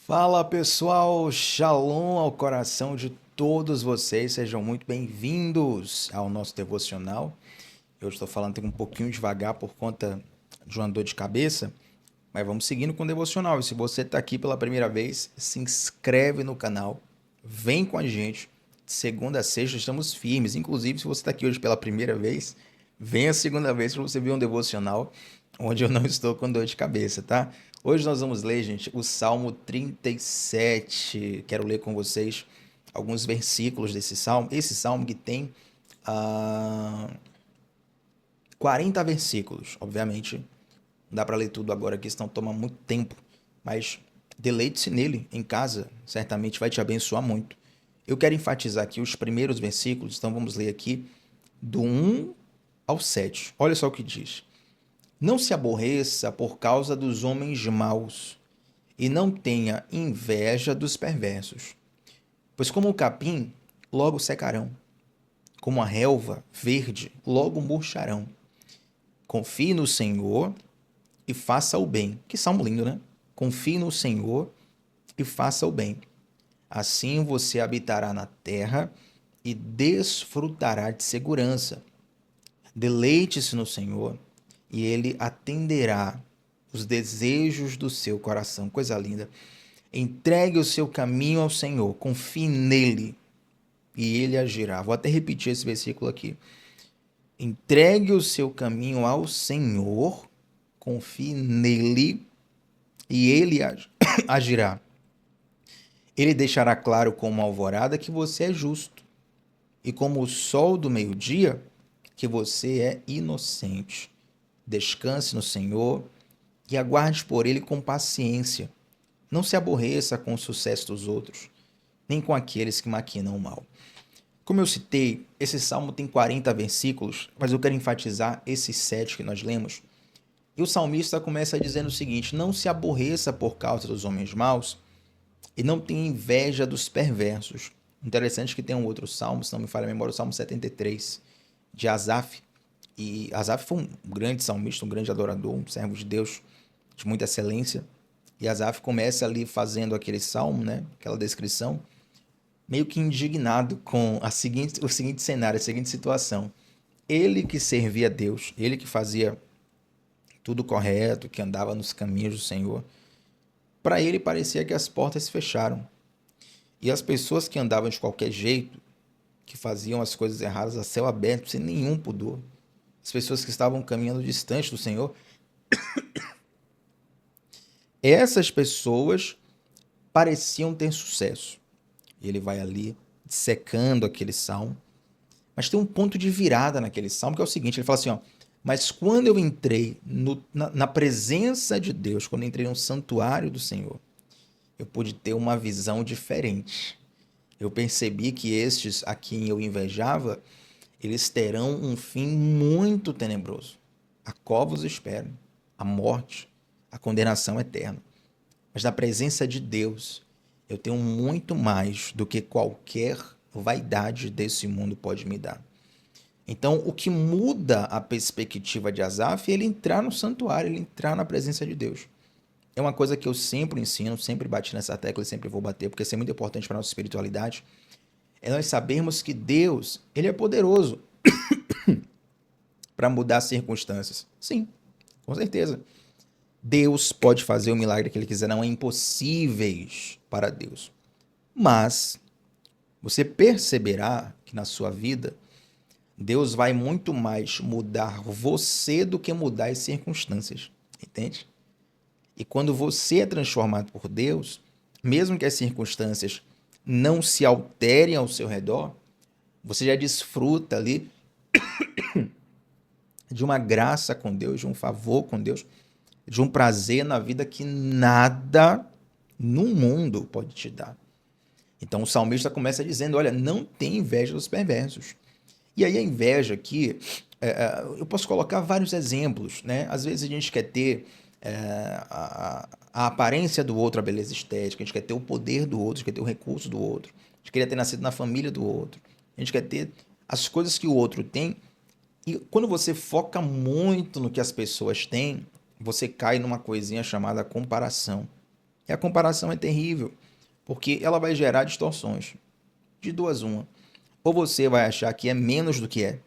Fala pessoal, shalom ao coração de todos vocês, sejam muito bem-vindos ao nosso devocional. Eu estou falando um pouquinho devagar por conta de uma dor de cabeça, mas vamos seguindo com o devocional. E se você está aqui pela primeira vez, se inscreve no canal, vem com a gente. De segunda a sexta estamos firmes. Inclusive, se você está aqui hoje pela primeira vez, vem a segunda vez para você ver um devocional onde eu não estou com dor de cabeça, tá? Hoje nós vamos ler, gente, o Salmo 37. Quero ler com vocês alguns versículos desse salmo. Esse salmo que tem ah, 40 versículos. Obviamente, não dá para ler tudo agora aqui, senão toma muito tempo. Mas deleite-se nele em casa, certamente vai te abençoar muito. Eu quero enfatizar aqui os primeiros versículos, então vamos ler aqui do 1 ao 7. Olha só o que diz. Não se aborreça por causa dos homens maus, e não tenha inveja dos perversos, pois como o capim, logo secarão, como a relva verde, logo murcharão. Confie no Senhor e faça o bem. Que salmo lindo, né? Confie no Senhor e faça o bem. Assim você habitará na terra e desfrutará de segurança. Deleite-se no Senhor e ele atenderá os desejos do seu coração. Coisa linda. Entregue o seu caminho ao Senhor, confie nele e ele agirá. Vou até repetir esse versículo aqui. Entregue o seu caminho ao Senhor, confie nele e ele agirá. Ele deixará claro como a alvorada que você é justo e como o sol do meio-dia que você é inocente. Descanse no Senhor e aguarde por ele com paciência. Não se aborreça com o sucesso dos outros, nem com aqueles que maquinam o mal. Como eu citei, esse salmo tem 40 versículos, mas eu quero enfatizar esses 7 que nós lemos. E o salmista começa dizendo o seguinte: não se aborreça por causa dos homens maus e não tenha inveja dos perversos. Interessante que tem um outro salmo, se não me falha a memória, o Salmo 73, de Asaf. E Asaf foi um grande salmista, um grande adorador, um servo de Deus de muita excelência. E Asaf começa ali fazendo aquele salmo, né? Aquela descrição, meio que indignado com o seguinte cenário, a seguinte situação. Ele que servia a Deus, ele que fazia tudo correto, que andava nos caminhos do Senhor, para ele parecia que as portas se fecharam. E as pessoas que andavam de qualquer jeito, que faziam as coisas erradas a céu aberto, sem nenhum pudor, as pessoas que estavam caminhando distante do Senhor, essas pessoas pareciam ter sucesso. E ele vai ali secando aquele salmo. Mas tem um ponto de virada naquele salmo que é o seguinte: ele fala assim, ó, mas quando eu entrei na presença de Deus, quando eu entrei no santuário do Senhor, eu pude ter uma visão diferente. Eu percebi que estes a quem eu invejava, eles terão um fim muito tenebroso. A cova os espera, a morte, a condenação eterna. Mas na presença de Deus, eu tenho muito mais do que qualquer vaidade desse mundo pode me dar. Então, o que muda a perspectiva de Asaf é ele entrar no santuário, ele entrar na presença de Deus. É uma coisa que eu sempre ensino, sempre bati nessa tecla e sempre vou bater, porque isso é muito importante para a nossa espiritualidade. É nós sabermos que Deus, ele é poderoso para mudar as circunstâncias. Sim, com certeza. Deus pode fazer o milagre que ele quiser, não é impossíveis para Deus. Mas você perceberá que na sua vida, Deus vai muito mais mudar você do que mudar as circunstâncias. Entende? E quando você é transformado por Deus, mesmo que as circunstâncias não se alterem ao seu redor, você já desfruta ali de uma graça com Deus, de um favor com Deus, de um prazer na vida que nada no mundo pode te dar. Então o salmista começa dizendo: olha, não tem inveja dos perversos. E aí a inveja aqui, eu posso colocar vários exemplos, né? Às vezes a gente quer ter a aparência do outro, a beleza estética, a gente quer ter o poder do outro, a gente quer ter o recurso do outro, a gente queria ter nascido na família do outro, a gente quer ter as coisas que o outro tem. E quando você foca muito no que as pessoas têm, você cai numa coisinha chamada comparação. E a comparação é terrível, porque ela vai gerar distorções. De duas, uma. Ou você vai achar que é menos do que é.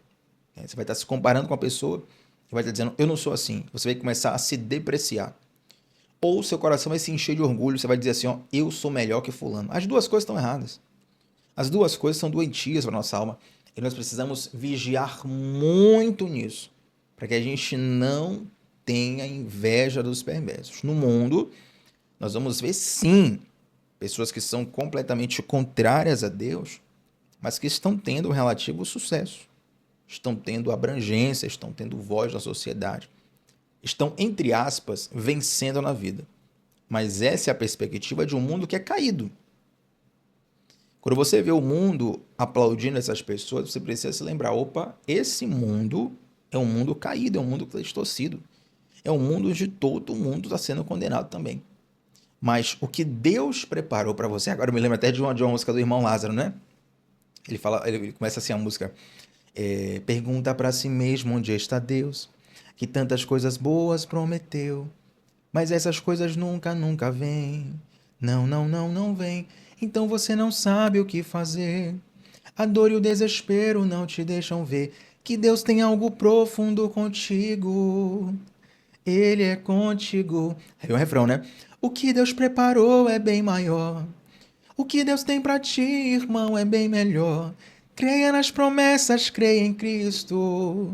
Você vai estar se comparando com a pessoa e vai estar dizendo, eu não sou assim. Você vai começar a se depreciar. Ou seu coração vai se encher de orgulho, você vai dizer assim, ó, eu sou melhor que fulano. As duas coisas estão erradas. As duas coisas são doentias para a nossa alma. E nós precisamos vigiar muito nisso, para que a gente não tenha inveja dos perversos. No mundo, nós vamos ver sim pessoas que são completamente contrárias a Deus, mas que estão tendo um relativo sucesso, estão tendo abrangência, estão tendo voz na sociedade, estão, entre aspas, vencendo na vida. Mas essa é a perspectiva de um mundo que é caído. Quando você vê o mundo aplaudindo essas pessoas, você precisa se lembrar: opa, esse mundo é um mundo caído, é um mundo distorcido. É um mundo onde todo mundo está sendo condenado também. Mas o que Deus preparou para você, agora eu me lembro até de uma música do irmão Lázaro, né? Ele começa assim a música: pergunta para si mesmo onde está Deus, que tantas coisas boas prometeu, mas essas coisas nunca, nunca vêm. Não, não, não, não vêm. Então você não sabe o que fazer. A dor e o desespero não te deixam ver que Deus tem algo profundo contigo. Ele é contigo. Aí o refrão, né? O que Deus preparou é bem maior. O que Deus tem pra ti, irmão, é bem melhor. Creia nas promessas, creia em Cristo.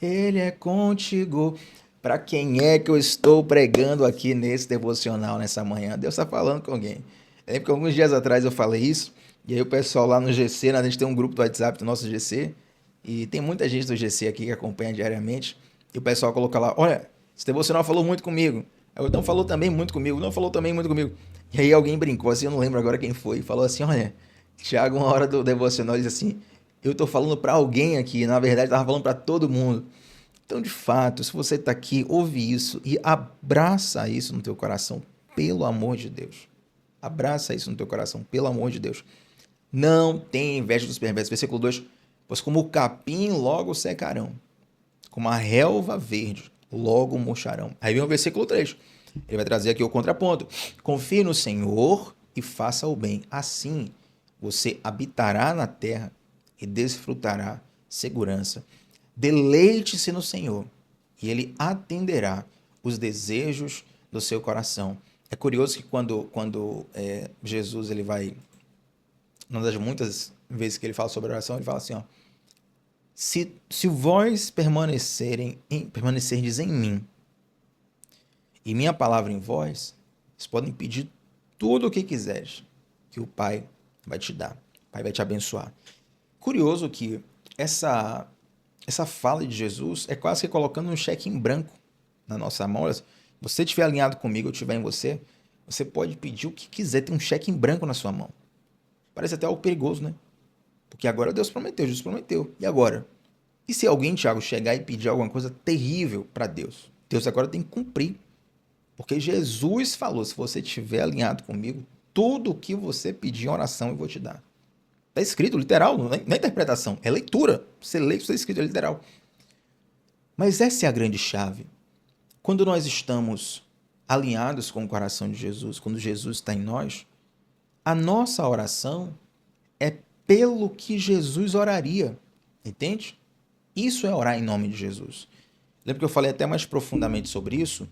Ele é contigo. Para quem é que eu estou pregando aqui nesse devocional nessa manhã? Deus está falando com alguém. Eu lembro que alguns dias atrás eu falei isso, e aí o pessoal lá no GC, né, a gente tem um grupo do WhatsApp do nosso GC, e tem muita gente do GC aqui que acompanha diariamente, e o pessoal coloca lá: olha, esse devocional falou muito comigo. Aí o não falou também muito comigo, não falou também muito comigo. E aí alguém brincou assim, eu não lembro agora quem foi, e falou assim: olha, Thiago, uma hora do devocional, diz assim: eu tô falando para alguém aqui, na verdade tava falando para todo mundo. Então, de fato, se você está aqui, ouve isso e abraça isso no teu coração, pelo amor de Deus. Abraça isso no teu coração, pelo amor de Deus. Não tem inveja dos perversos. Versículo 2: pois como o capim logo secarão, como a relva verde logo murcharão. Aí vem o versículo 3. Ele vai trazer aqui o contraponto: confie no Senhor e faça o bem. Assim você habitará na terra e desfrutará segurança. Deleite-se no Senhor e Ele atenderá os desejos do seu coração. É curioso que quando Jesus ele vai, uma das muitas vezes que ele fala sobre oração, ele fala assim: ó, se vós permanecerdes em mim e minha palavra em vós, vocês podem pedir tudo o que quiseres, que o Pai vai te dar, o Pai vai te abençoar. Curioso que essa fala de Jesus é quase que colocando um cheque em branco na nossa mão. Olha, se você estiver alinhado comigo, eu estiver em você, você pode pedir o que quiser, tem um cheque em branco na sua mão. Parece até algo perigoso, né? Porque agora Deus prometeu, Jesus prometeu. E agora? E se alguém, Tiago, chegar e pedir alguma coisa terrível para Deus? Deus agora tem que cumprir. Porque Jesus falou: se você estiver alinhado comigo, tudo o que você pedir em oração eu vou te dar. Está escrito, literal, não é interpretação, é leitura. Você lê o que está escrito, é literal. Mas essa é a grande chave. Quando nós estamos alinhados com o coração de Jesus, quando Jesus está em nós, a nossa oração é pelo que Jesus oraria. Entende? Isso é orar em nome de Jesus. Lembra que eu falei até mais profundamente sobre isso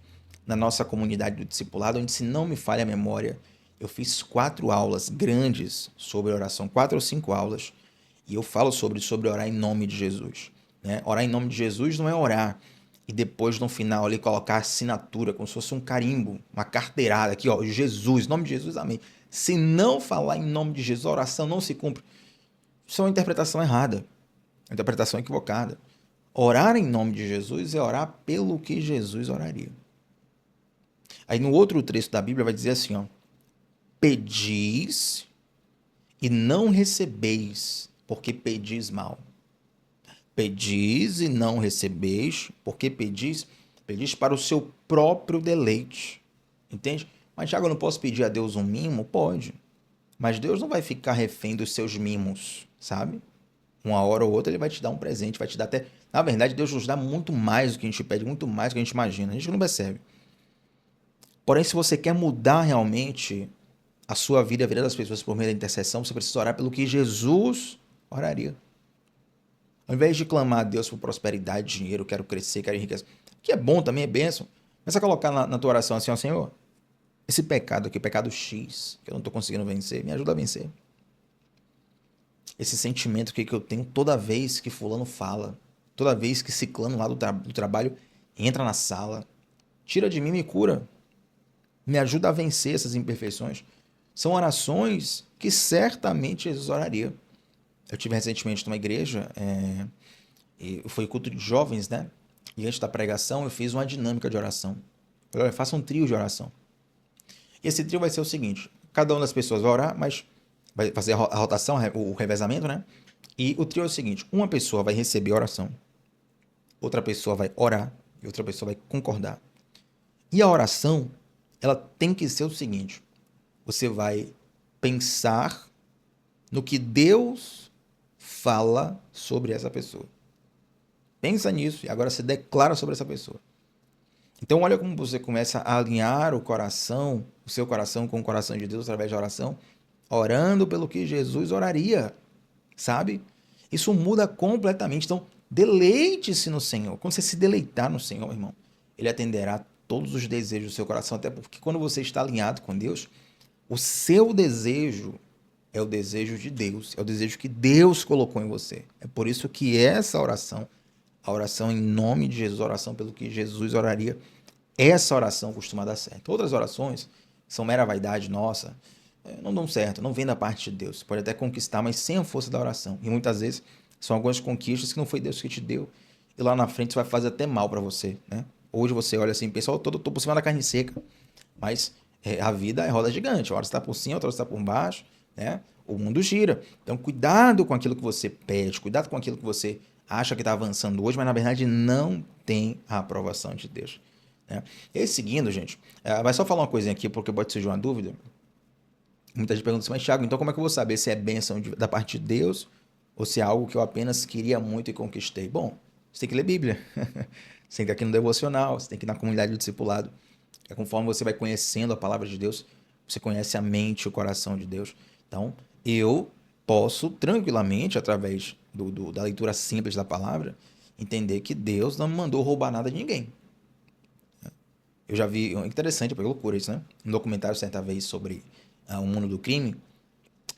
na nossa comunidade do discipulado, onde, se não me falha a memória, eu fiz 4 aulas grandes sobre oração, 4 ou 5 aulas, e eu falo sobre orar em nome de Jesus. Né? Orar em nome de Jesus não é orar e depois no final ali colocar assinatura, como se fosse um carimbo, uma carteirada aqui, ó, Jesus, nome de Jesus, amém. Se não falar em nome de Jesus, a oração não se cumpre. Isso é uma interpretação errada, uma interpretação equivocada. Orar em nome de Jesus é orar pelo que Jesus oraria. Aí no outro trecho da Bíblia vai dizer assim, ó: pedis e não recebeis, porque pedis mal. Pedis e não recebeis, porque pedis para o seu próprio deleite. Entende? Mas, Tiago, eu não posso pedir a Deus um mimo? Pode. Mas Deus não vai ficar refém dos seus mimos, sabe? Uma hora ou outra ele vai te dar um presente, vai te dar até... Na verdade, Deus nos dá muito mais do que a gente pede, muito mais do que a gente imagina. A gente não percebe. Porém, se você quer mudar realmente a sua vida, a vida das pessoas por meio da intercessão, você precisa orar pelo que Jesus oraria. Ao invés de clamar a Deus por prosperidade, dinheiro, quero crescer, quero enriquecer, que é bom também, é bênção, começa a colocar na tua oração assim, ó, Senhor, esse pecado aqui, pecado X, que eu não estou conseguindo vencer, me ajuda a vencer. Esse sentimento que eu tenho toda vez que fulano fala, toda vez que ciclano lá do trabalho entra na sala, tira de mim, me cura, me ajuda a vencer essas imperfeições. São orações que certamente Jesus oraria. Eu tive recentemente numa igreja, e foi culto de jovens, né? E antes da pregação eu fiz uma dinâmica de oração. Falei, olha, faça um trio de oração. E esse trio vai ser o seguinte, cada uma das pessoas vai orar, mas vai fazer a rotação, o revezamento, né? E o trio é o seguinte, uma pessoa vai receber a oração, outra pessoa vai orar e outra pessoa vai concordar. E a oração, ela tem que ser o seguinte, você vai pensar no que Deus fala sobre essa pessoa. Pensa nisso e agora se declara sobre essa pessoa. Então olha como você começa a alinhar o coração, o seu coração com o coração de Deus através da oração, orando pelo que Jesus oraria, sabe? Isso muda completamente. Então deleite-se no Senhor. Quando você se deleitar no Senhor, irmão, Ele atenderá todos os desejos do seu coração, até porque quando você está alinhado com Deus, o seu desejo é o desejo de Deus, é o desejo que Deus colocou em você. É por isso que essa oração, a oração em nome de Jesus, a oração pelo que Jesus oraria, essa oração costuma dar certo. Outras orações são mera vaidade nossa, não dão certo, não vem da parte de Deus. Você pode até conquistar, mas sem a força da oração. E muitas vezes são algumas conquistas que não foi Deus que te deu. E lá na frente isso vai fazer até mal para você, né? Hoje você olha assim, pessoal, eu tô por cima da carne seca, mas a vida é roda gigante. Uma hora você está por cima, outra hora você está por baixo, né? O mundo gira. Então, cuidado com aquilo que você pede, cuidado com aquilo que você acha que está avançando hoje, mas na verdade não tem a aprovação de Deus, né? E aí, seguindo, gente, vai só falar uma coisinha aqui, porque pode surgir uma dúvida. Muita gente pergunta assim, mas Thiago, então como é que eu vou saber se é bênção da parte de Deus ou se é algo que eu apenas queria muito e conquistei? Bom, você tem que ler Bíblia, você tem que ir aqui no devocional, você tem que ir na comunidade do discipulado. É conforme você vai conhecendo a palavra de Deus, você conhece a mente e o coração de Deus. Então, eu posso tranquilamente, através da leitura simples da palavra, entender que Deus não me mandou roubar nada de ninguém. Eu já vi, interessante, foi loucura isso, né? Um documentário certa vez sobre o mundo do crime,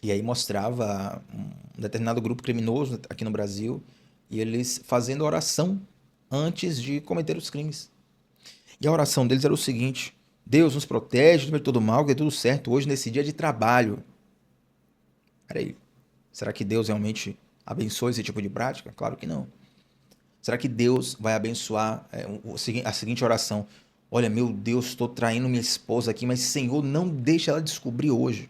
e aí mostrava um determinado grupo criminoso aqui no Brasil, e eles fazendo oração antes de cometer os crimes. E a oração deles era o seguinte, Deus nos protege de todo mal, que é tudo certo hoje nesse dia de trabalho. Peraí, será que Deus realmente abençoa esse tipo de prática? Claro que não. Será que Deus vai abençoar a seguinte oração? Olha, meu Deus, estou traindo minha esposa aqui, mas Senhor, não deixa ela descobrir hoje.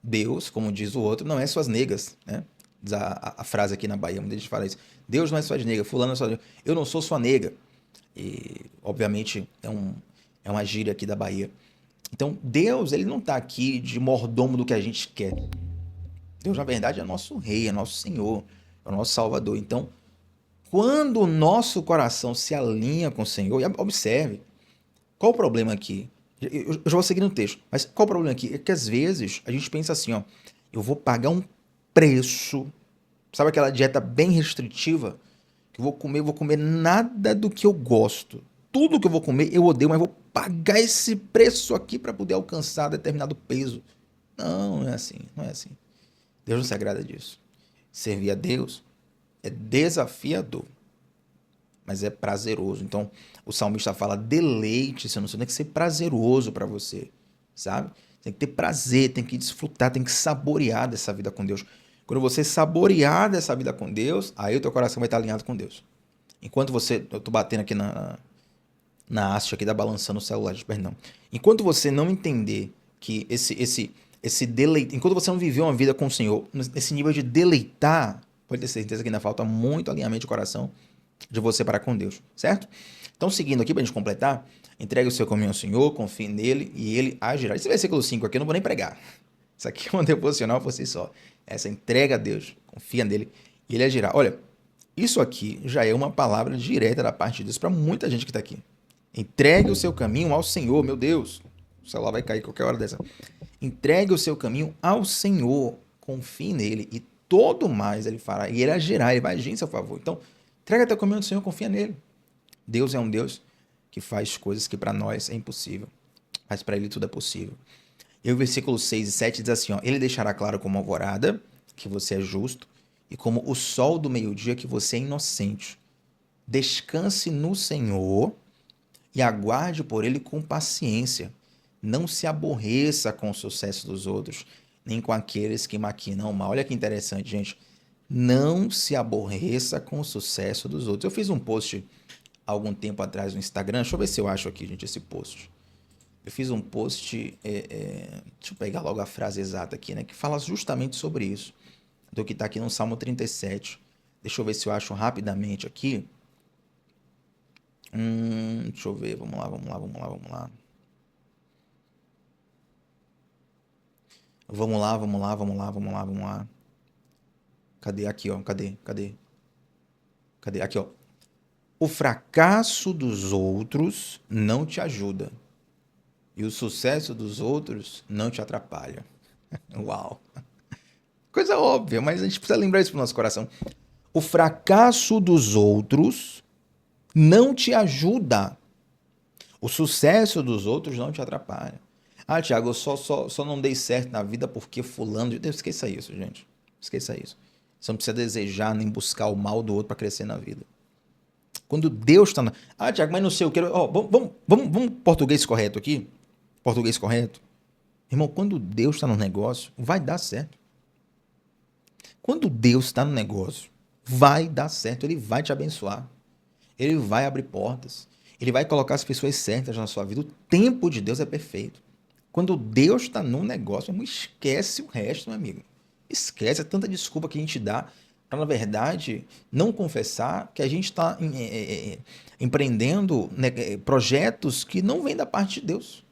Deus, como diz o outro, não é suas negas, né? Diz a frase aqui na Bahia, muita gente fala isso. Deus não é suas negas, fulano não é sua nega. Eu não sou sua nega. E, obviamente, é uma gíria aqui da Bahia. Então, Deus, ele não está aqui de mordomo do que a gente quer. Deus, na verdade, é nosso rei, é nosso Senhor, é o nosso Salvador. Então, quando o nosso coração se alinha com o Senhor, e observe, qual o problema aqui? Eu já vou seguir no texto, mas qual o problema aqui? É que às vezes a gente pensa assim, ó, eu vou pagar um preço, sabe aquela dieta bem restritiva? Que eu vou comer nada do que eu gosto. Tudo que eu vou comer eu odeio, mas vou pagar esse preço aqui para poder alcançar determinado peso. Não, não é assim, não é assim. Deus não se agrada disso. Servir a Deus é desafiador, mas é prazeroso. Então, o salmista fala, deleite-se, não tem que ser prazeroso para você, sabe? Tem que ter prazer, tem que desfrutar, tem que saborear dessa vida com Deus. Quando você saborear dessa vida com Deus, aí o teu coração vai estar alinhado com Deus. Enquanto você... Eu tô batendo aqui na haste aqui, balançando o celular, perdão. Enquanto você não entender que esse deleite... Enquanto você não viver uma vida com o Senhor, nesse nível de deleitar, pode ter certeza que ainda falta muito alinhamento de coração de você para com Deus, certo? Então, seguindo aqui, para a gente completar, entregue o seu caminho ao Senhor, confie nele e ele agirá. Esse versículo 5 aqui eu não vou nem pregar. Isso aqui é um devocional por si só. Essa entrega a Deus, confia nele e ele agirá. Olha, isso aqui já é uma palavra direta da parte de Deus para muita gente que está aqui. Entregue o seu caminho ao Senhor, meu Deus. O celular vai cair qualquer hora dessa. Entregue o seu caminho ao Senhor, confie nele e todo mais ele fará. E ele agirá, ele vai agir em seu favor. Então, entrega teu caminho ao Senhor, confia nele. Deus é um Deus que faz coisas que para nós é impossível, mas para ele tudo é possível. E o versículo 6 e 7 diz assim, ó, ele deixará claro como alvorada que você é justo e como o sol do meio-dia que você é inocente. Descanse no Senhor e aguarde por ele com paciência. Não se aborreça com o sucesso dos outros, nem com aqueles que maquinam o mal. Olha que interessante, gente. Não se aborreça com o sucesso dos outros. Eu fiz um post há algum tempo atrás no Instagram. Deixa eu ver se eu acho aqui, gente, esse post. Eu fiz um post, deixa eu pegar logo a frase exata aqui, né? Que fala justamente sobre isso. Do que está aqui no Salmo 37. Deixa eu ver se eu acho rapidamente aqui. Deixa eu ver, vamos lá, vamos lá, vamos lá, vamos lá. Vamos lá, vamos lá, vamos lá, vamos lá, vamos lá. Cadê aqui, ó? Cadê? Aqui, ó. O fracasso dos outros não te ajuda e o sucesso dos outros não te atrapalha. Uau. Coisa óbvia, mas a gente precisa lembrar isso pro nosso coração. O fracasso dos outros não te ajuda. O sucesso dos outros não te atrapalha. Ah, Thiago, eu só não dei certo na vida porque fulano de Deus. Esqueça isso, gente. Esqueça isso. Você não precisa desejar nem buscar o mal do outro para crescer na vida. Quando Deus está na... Ah, Thiago, mas não sei, eu quero... Oh, vamos português correto aqui? Português correto? Irmão, quando Deus está no negócio, vai dar certo. Quando Deus está no negócio, vai dar certo. Ele vai te abençoar. Ele vai abrir portas. Ele vai colocar as pessoas certas na sua vida. O tempo de Deus é perfeito. Quando Deus está no negócio, meu irmão, esquece o resto, meu amigo. Esquece, é tanta desculpa que a gente dá para, na verdade, não confessar que a gente está empreendendo, né, projetos que não vêm da parte de Deus.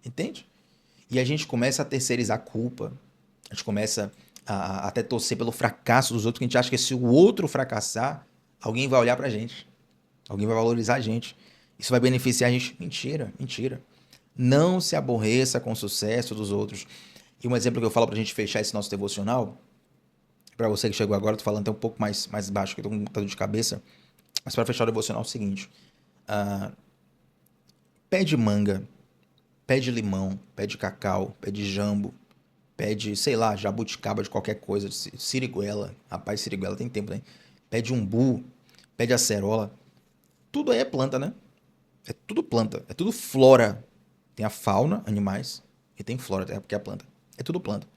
Entende? E a gente começa a terceirizar a culpa. A gente começa a até torcer pelo fracasso dos outros, que a gente acha que se o outro fracassar, alguém vai olhar para a gente. Alguém vai valorizar a gente. Isso vai beneficiar a gente. Mentira, mentira. Não se aborreça com o sucesso dos outros. E um exemplo que eu falo pra gente fechar esse nosso devocional, pra você que chegou agora, eu tô falando até um pouco mais baixo, que eu tô com dor de cabeça, mas pra fechar o devocional é o seguinte: pé de manga, pé de limão, pé de cacau, pé de jambo, pé de, sei lá, jabuticaba de qualquer coisa, siriguela, rapaz, siriguela tem tempo, né? Pé de umbu, pé de acerola, tudo aí é planta, né? É tudo planta, é tudo flora. Tem a fauna, animais, e tem flora, porque é a planta. É tudo planta.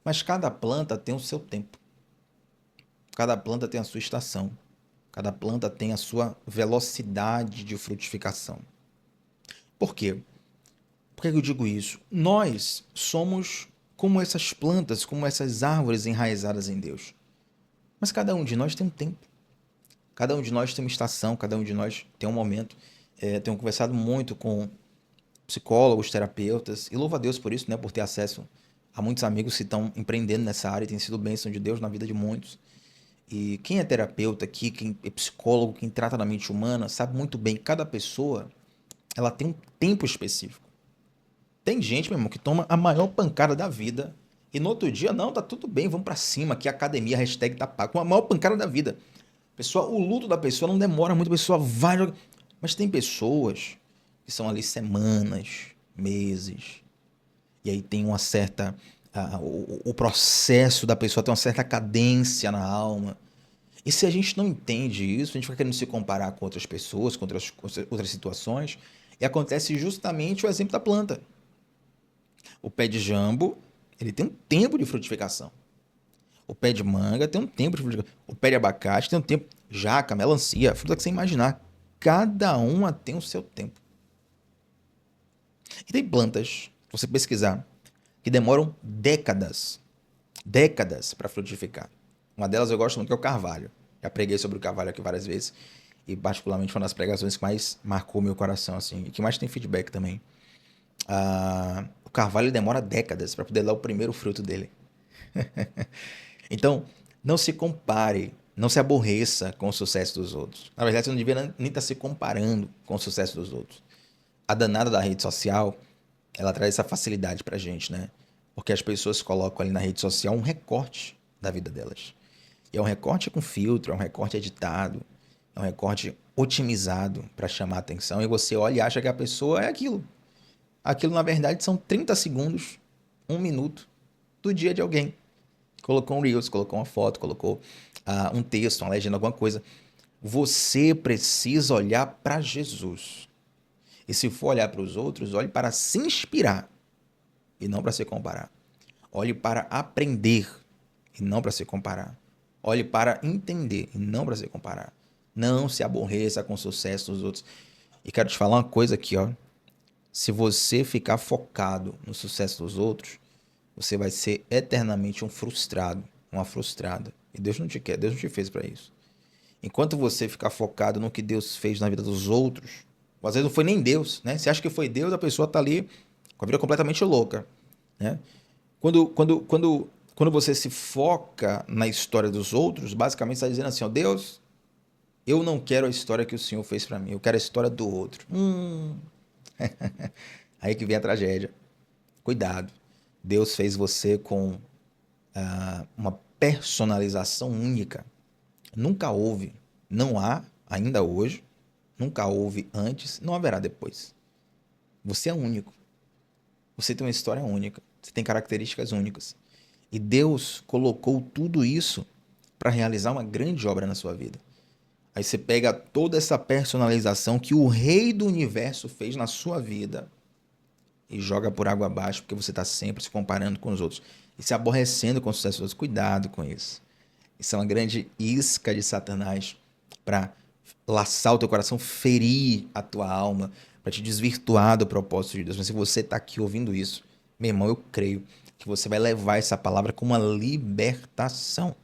Mas cada planta tem o seu tempo. Cada planta tem a sua estação. Cada planta tem a sua velocidade de frutificação. Por quê? Por que eu digo isso? Nós somos como essas plantas, como essas árvores enraizadas em Deus. Mas cada um de nós tem um tempo. Cada um de nós tem uma estação, cada um de nós tem um momento. Tenho conversado muito com psicólogos, terapeutas, e louvo a Deus por isso, né, por ter acesso a muitos amigos que estão empreendendo nessa área e tem sido bênção de Deus na vida de muitos. E quem é terapeuta aqui, quem é psicólogo, quem trata da mente humana, sabe muito bem que cada pessoa ela tem um tempo específico. Tem gente, meu irmão, que toma a maior pancada da vida e no outro dia, não, tá tudo bem, vamos pra cima, aqui a academia, hashtag tá pago, com a maior pancada da vida. Pessoal, o luto da pessoa não demora muito, a pessoa vai... Mas tem pessoas que são ali semanas, meses, e aí tem uma certa... o processo da pessoa tem uma certa cadência na alma. E se a gente não entende isso, a gente fica querendo se comparar com outras pessoas, com outras situações, e acontece justamente o exemplo da planta. O pé de jambo, ele tem um tempo de frutificação. O pé de manga tem um tempo de frutificação. O pé de abacate tem um tempo. Jaca, melancia, fruta que você imaginar. Cada uma tem o seu tempo. E tem plantas, se você pesquisar, que demoram décadas para frutificar. Uma delas eu gosto muito, que é o carvalho. Já preguei sobre o carvalho aqui várias vezes. E particularmente foi uma das pregações que mais marcou meu coração, assim, e que mais tem feedback também. O carvalho demora décadas para poder dar o primeiro fruto dele. Então, não se compare Não se aborreça com o sucesso dos outros. Na verdade, você não devia nem estar se comparando com o sucesso dos outros. A danada da rede social, ela traz essa facilidade pra gente, né? Porque as pessoas colocam ali na rede social um recorte da vida delas. E é um recorte com filtro, é um recorte editado, é um recorte otimizado para chamar a atenção. E você olha e acha que a pessoa é aquilo. Aquilo, na verdade, são 30 segundos, um minuto do dia de alguém. Colocou um Reels, colocou uma foto, colocou um texto, uma legenda, alguma coisa. Você precisa olhar para Jesus. E se for olhar para os outros, olhe para se inspirar e não para se comparar. Olhe para aprender e não para se comparar. Olhe para entender e não para se comparar. Não se aborreça com o sucesso dos outros. E quero te falar uma coisa aqui, ó. Se você ficar focado no sucesso dos outros, você vai ser eternamente um frustrado, uma frustrada. E Deus não te quer, Deus não te fez para isso. Enquanto você ficar focado no que Deus fez na vida dos outros, às vezes não foi nem Deus, né? Você acha que foi Deus, a pessoa tá ali com a vida completamente louca, né? Quando você se foca na história dos outros, basicamente está dizendo assim, ó, Deus, eu não quero a história que o Senhor fez para mim, eu quero a história do outro. Aí que vem a tragédia. Cuidado. Deus fez você com uma personalização única. Nunca houve, não há ainda hoje, nunca houve antes, não haverá depois. Você é único. Você tem uma história única. Você tem características únicas. E Deus colocou tudo isso para realizar uma grande obra na sua vida. Aí você pega toda essa personalização que o Rei do Universo fez na sua vida e joga por água abaixo, porque você está sempre se comparando com os outros e se aborrecendo com o sucesso dos outros. Cuidado com isso. Isso é uma grande isca de Satanás para laçar o teu coração, ferir a tua alma, para te desvirtuar do propósito de Deus. Mas se você está aqui ouvindo isso, meu irmão, eu creio que você vai levar essa palavra como uma libertação.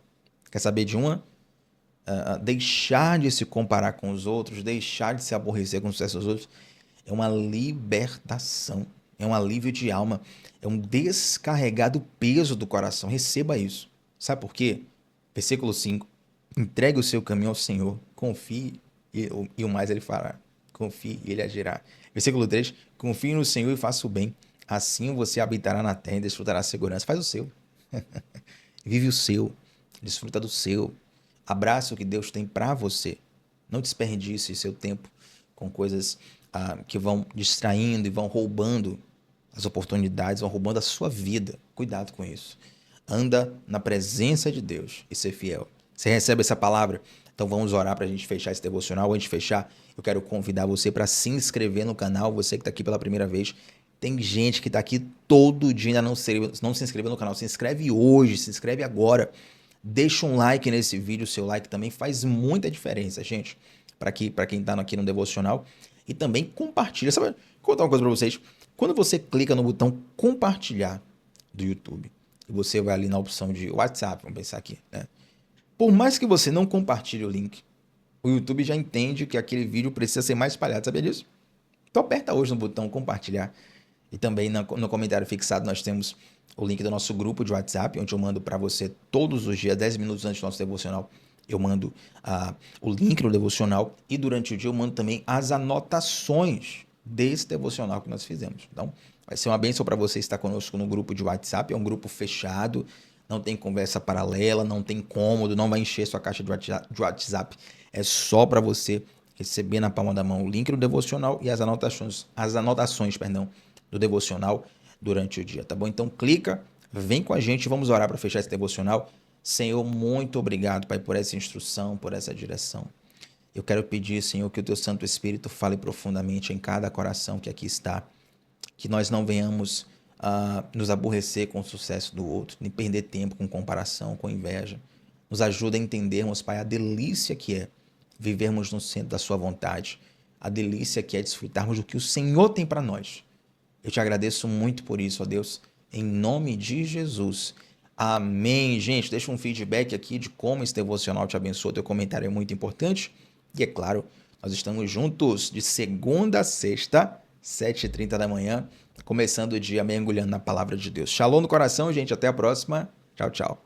Quer saber de uma? Deixar de se comparar com os outros, deixar de se aborrecer com o sucesso dos outros, é uma libertação, é um alívio de alma, é um descarregar do peso do coração. Receba isso. Sabe por quê? Versículo 5. Entregue o seu caminho ao Senhor, confie e o mais ele fará. Confie e ele agirá. Versículo 3. Confie no Senhor e faça o bem. Assim você habitará na terra e desfrutará a segurança. Faz o seu. Vive o seu. Desfruta do seu. Abraça o que Deus tem para você. Não desperdice seu tempo com coisas que vão distraindo e vão roubando as oportunidades, vão roubando a sua vida. Cuidado com isso. Anda na presença de Deus e ser fiel. Você recebe essa palavra? Então vamos orar para a gente fechar esse devocional. Antes de fechar, eu quero convidar você para se inscrever no canal. Você que está aqui pela primeira vez. Tem gente que está aqui todo dia e ainda não se inscreveu no canal. Se inscreve hoje, se inscreve agora. Deixa um like nesse vídeo. O seu like também faz muita diferença, gente. Para quem está aqui no devocional. E também compartilha. Sabe, vou contar uma coisa para vocês. Quando você clica no botão compartilhar do YouTube, e você vai ali na opção de WhatsApp, vamos pensar aqui, né? Por mais que você não compartilhe o link, o YouTube já entende que aquele vídeo precisa ser mais espalhado, sabia disso? Então aperta hoje no botão compartilhar. E também no comentário fixado nós temos o link do nosso grupo de WhatsApp, onde eu mando para você todos os dias, 10 minutos antes do nosso devocional, eu mando o link do devocional e durante o dia eu mando também as anotações desse devocional que nós fizemos. Então, vai ser uma bênção para você estar conosco no grupo de WhatsApp. É um grupo fechado, não tem conversa paralela, não tem cômodo, não vai encher sua caixa de WhatsApp. É só para você receber na palma da mão o link do devocional e as anotações, do devocional durante o dia, tá bom? Então clica, vem com a gente, vamos orar para fechar esse devocional. Senhor, muito obrigado, Pai, por essa instrução, por essa direção. Eu quero pedir, Senhor, que o Teu Santo Espírito fale profundamente em cada coração que aqui está, que nós não venhamos nos aborrecer com o sucesso do outro, nem perder tempo com comparação, com inveja. Nos ajuda a entendermos, Pai, a delícia que é vivermos no centro da Sua vontade, a delícia que é desfrutarmos do que o Senhor tem para nós. Eu te agradeço muito por isso, ó Deus, em nome de Jesus. Amém. Gente, deixa um feedback aqui de como esse devocional te abençoou. Teu comentário é muito importante. E é claro, nós estamos juntos de segunda a sexta, 7h30 da manhã, começando o dia mergulhando na palavra de Deus. Shalom no coração, gente. Até a próxima. Tchau, tchau.